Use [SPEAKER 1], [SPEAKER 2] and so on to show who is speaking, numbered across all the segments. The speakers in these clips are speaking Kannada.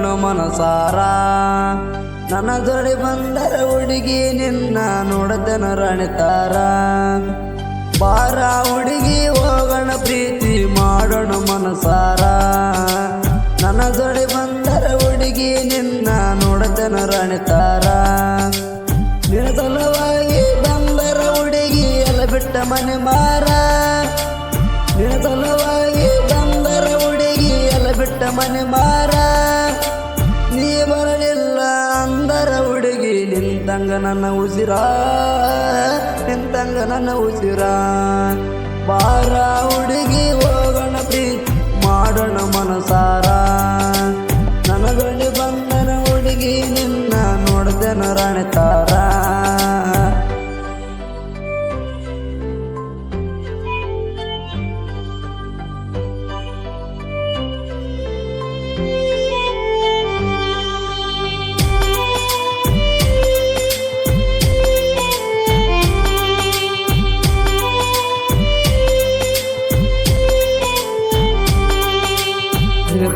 [SPEAKER 1] ಮಾಡೋಣ ಮನಸಾರ. ನನ್ನ ಜೋಡಿ ಬಂದರ ಹುಡುಗಿ ನಿನ್ನ ನೋಡತನ ರಾಣಿತಾರ. ಬಾರ ಹುಡುಗಿ ಹೋಗೋಣ ಪ್ರೀತಿ ಮಾಡೋಣ ಮನಸಾರ. ನನ್ನ ಜೋಡಿ ಬಂದರ ಹುಡುಗಿ ನಿನ್ನ ನೋಡತನ ರಾಣಿತಾರ. ನಿನ್ನ ಸಲುವಾಗಿ ಬಂದರ ಹುಡುಗಿ ಎಲ್ಲ ಬಿಟ್ಟ ಮನೆ ಮಾರ. ನಿನ್ನ ಸಲುವಾಗಿ ಬಂದರ ಹುಡುಗಿ ಎಲ್ಲ ಬಿಟ್ಟ ಮನೆ ಮಾರ. ನೀ ಬರಲಿಲ್ಲ ಅಂದರ ಹುಡುಗಿ ನಿಂತಂಗ ನನ್ನ ಉಸಿರ, ನಿಂತಂಗ ನನ್ನ ಉಸಿರ. ಬಾರ ಹುಡುಗಿ ಹೋಗೋಣ ಪ್ರೀತಿ ಮಾಡೋಣ ಮನಸಾರ. ನನ್ನ ಗಂಡಿ ಬಂದನ ಹುಡುಗಿ ನಿನ್ನ ನೋಡ್ದೇನ ರಾಣಿತಾರ.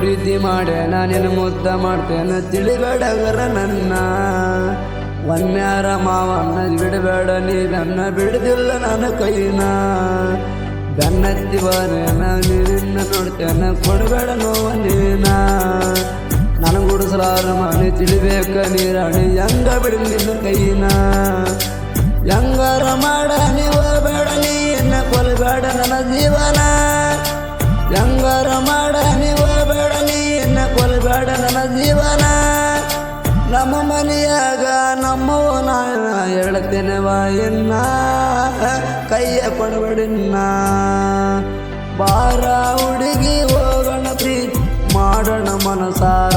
[SPEAKER 1] ಪ್ರೀತಿ ಮಾಡೇನ ನಿನ್ನ ಮುದ್ದ ಮಾಡ್ತೇನೆ ತಿಳಿಬೇಡಗರ ನನ್ನ. ಒಮ್ಮ್ಯಾರ ಮಾವನ್ನ ಬಿಡಬೇಡ ನೀ ನನ್ನ, ಬಿಡುದಿಲ್ಲ ನನ್ನ ಕೈನ. ಬೆನ್ನತ್ತಿ ಬಾರೇನ ನಿನ್ನ ನೋಡ್ತೇನೆ ಕೊಡಬೇಡ ನೋವ ನೀನ. ನನಗೆ ಗುಡಿಸಲಾರ ಮನೆ ತಿಳಿಬೇಕ ನೀರಾಣಿ ಹೆಂಗ ಬಿಡಿ ನಿನ್ನ ಕೈನ. ಹೆಂಗಾರ ಮಾಡ ನೀವು ಬೇಡ ನೀನ ಕೊಲ್ಬೇಡ ನನ್ನ ಜೀವನ. ಹೆಂಗಾರ ಮಾಡ ನೀವು ಬೇಡ ನೀನ ಕೊಲ್ಬೇಡ ನನ್ನ ಜೀವನ. ನಮ್ಮ ಮನೆಯಾಗ ನಮ್ಮವನ ಹೇಳ್ತೇನೆ ಇನ್ನ, ಕೈಯ ಕೊಡಬೇಡಿನ್ನ. ಬಾರ ಹುಡುಗಿ ಹೋಗೋಣ ಪ್ರೀತಿ ಮಾಡೋಣ ಮನಸಾರ.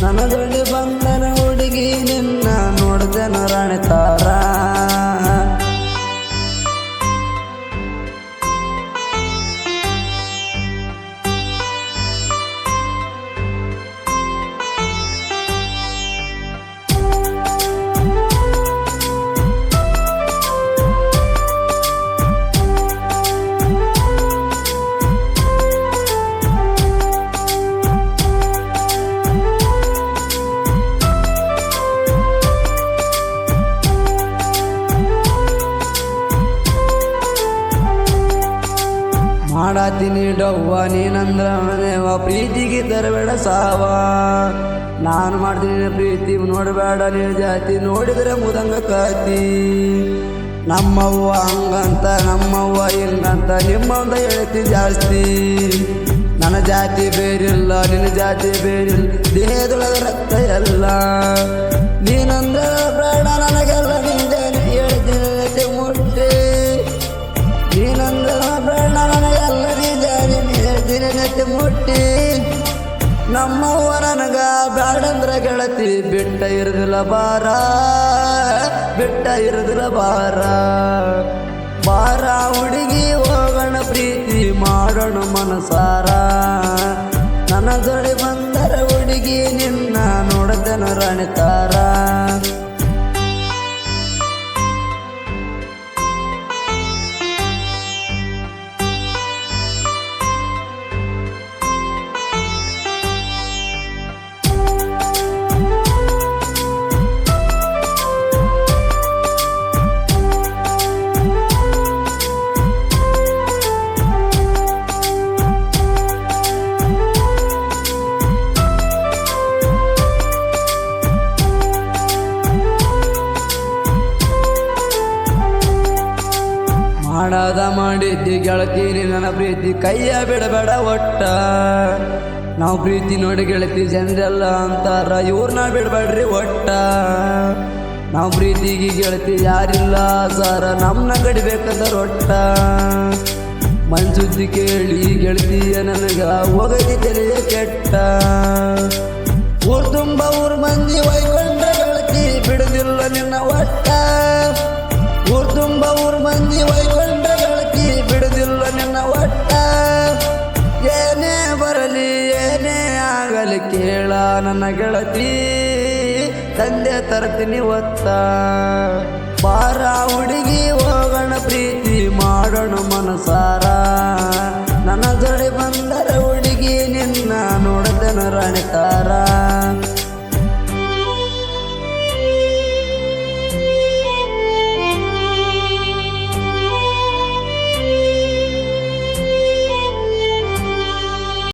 [SPEAKER 1] ನನ್ನ ಜೋಡಿ ಬಂದನ ಹುಡುಗಿ ನಿನ್ನ ನೋಡ್ದೇನ ರಾಣಿತಾರ. ಮಾಡಾತೀನಿ ಡವ್ವ ನೀನಂದ್ರ ಮನೆವ, ಪ್ರೀತಿಗೆ ತರಬೇಡ ಸಾವ. ನಾನು ಮಾಡ್ತೀನಿ ಪ್ರೀತಿ ನೋಡಬೇಡ ನಿನ್ನ ಜಾತಿ, ನೋಡಿದರೆ ಮುದಂಗ ಕಾತಿ. ನಮ್ಮವ್ವ ಹಂಗಂತ ನಮ್ಮವ್ವ ಹಿಂಗಂತ ನಿಮ್ಮಂತ ಹೇಳ್ತಿ ಜಾಸ್ತಿ. ನನ್ನ ಜಾತಿ ಬೇರಿಲ್ಲ ನಿನ್ನ ಜಾತಿ ಬೇರಿಲ್ಲ, ದೇಹದೊಳಗ ರಕ್ತ ಎಲ್ಲ. ನೀನಂದ್ರ ಬೇಡ ನನಗೆಲ್ಲ ನಿಂದೇನೆ ಹೇಳ್ತೀನಿ ಮುಟ್ಟಿ. ನೀನಂದ್ರ ಬೇಡ ನನಗೆಲ್ಲ ನಿಂದೇನೆ ಹೇಳ್ತೀನಿ ನೆತ್ತಿ ಮುಟ್ಟಿ. ನಮ್ಮವ್ವ ನನಗ ಬ್ಯಾಡಂದ್ರ ಗೆಳತಿ ಬಿಟ್ಟ ಇರುದಿಲ್ಲ ಬಾರ, ಬಿಟ್ಟ ಇರುದಿಲ್ಲ ಬಾರ. ಬಾರ ಹುಡುಗಿ ಹೋಗೋಣ ಪ್ರೀತಿ ಮಾಡೋಣ ಮನಸಾರ. ನನ್ನ ಜೋಡಿ ಬಂದರ ಹುಡುಗಿ ನಿನ್ನ ನೋಡದನ ರಾಣಿತಾರ. ಮಾಡಾದ ಮಾಡಿದ್ದಿ ಗೆಳತೀನಿ ನನ್ನ ಪ್ರೀತಿ ಕೈಯ ಬಿಡಬೇಡ ಒಟ್ಟ. ನಾವು ಪ್ರೀತಿ ನೋಡಿ ಗೆಳತಿ ಜನರೆಲ್ಲ ಅಂತಾರ ಇವ್ರನ್ನ ಬಿಡಬೇಡ್ರಿ ಒಟ್ಟ. ನಾವು ಪ್ರೀತಿಗೆ ಗೆಳತಿ ಯಾರಿಲ್ಲ ಸಾರ, ನಮ್ಮನ್ನ ಗಡಿಬೇಕಂದ ರೊಟ್ಟ. ಮನ್ಸುದ್ದಿ ಕೇಳಿ ಗೆಳತಿಯ ನನಗ ಹೋಗದಿ ತೆರೆಯ ಕೆಟ್ಟ. ಊರ್ ತುಂಬ ಊರ್ ಮಂದಿ ವೈಕೊಂಡ ಗೆಳತಿ ಬಿಡುದಿಲ್ಲ ನಿನ್ನ ಒಟ್ಟ. ಊರ್ ತುಂಬ ಊರ್ ಮಂದಿ ವೈಕೊಂಡ ಗೆಳತಿ ಬಿಡುದಿಲ್ಲ ನಿನ್ನ ಒಟ್ಟ. ಏನೇ ಬರಲಿ ಏನೇ ಆಗಲಿ ಕೇಳ ನನ್ನ ಗೆಳತಿ, ತಂದೆ ತರ್ತೀನಿ ಒತ್ತ. ಬಾರ ಹುಡುಗಿ ಹೋಗೋಣ ಪ್ರೀತಿ ಮಾಡೋಣ ಮನಸಾರ. ನನ್ನ ಜೋಡಿ ಬಂದರ ಹುಡುಗಿ ನಿನ್ನ ನೋಡದನ ರಾಣಿತಾರ